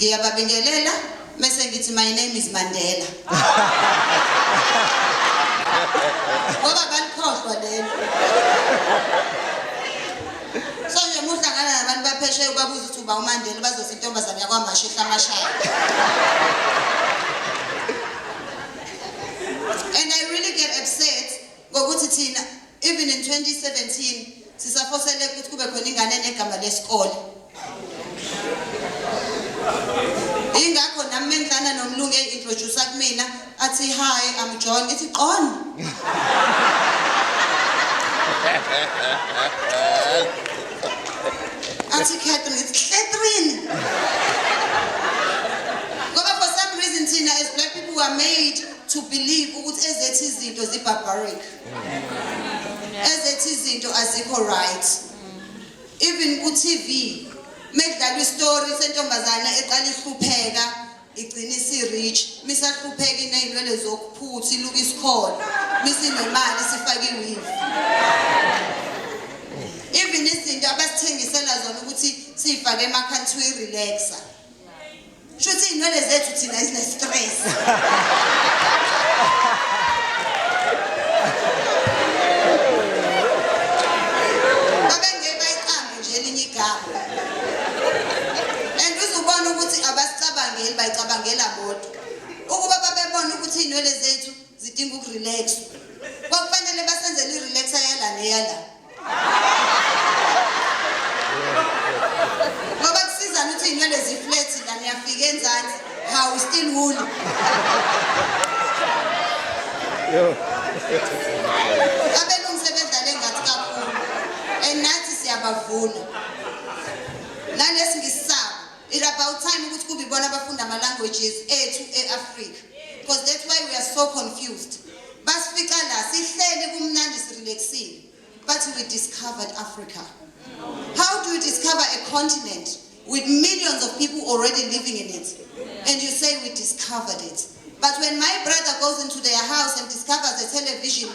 ngiyababingelela mase ngithi my name is Mandela ngoba balikhohlwa lelo so nje muhlangana nabantu baphesheya ubabuza ukuthi uba uMandela bazothi intombazane yakwaMasha eHlamashaya. And I really get upset ngokuthi thina even in 2017 sisafosele ukuthi kube khona ingane enegama lesikole. Ingakho nami mengidlana nomlungu introduce kumina athi hi I'm John ithi Qon. Athi Catherine it's Catherine. Ngoba for some reason thina as black people were made to believe ukuthi ezethi izinto zibarbaric. Ezethi izinto azikho right. Even ku TV mekudlalwa istory sentombazana eqala ihlupheka igcina isi-rich misahlupheka iney'nwele zokuphutha iluka isikhona misinemali sifake iweave. Even izinto abasithengisela zona ukuthi siyifake ema-country relaxer shuthi iy'nwele zethu thina zine-stress. Bayicabangela bodwa ukuba babebona ukuthi inwele zethu zidinga ukurelax kwakufanele basenzele irelaxer yala neyala ngoba kusiza ukuthi inwele ziflat la niyafika enzansi how still wool Abelungu sebedlale ngathi kakhulu and nathi siyabavuna nalesi ngisaba. It's about time ukuthi kube ibona abafunda ama languages ethu eAfrica because that's why we are so confused. Basifika la sihlele kumnandi sirelaxile but we discovered Africa. How do you discover a continent with millions of people already living in it and you say we discovered it? But when my brother goes into their house and discovers a television,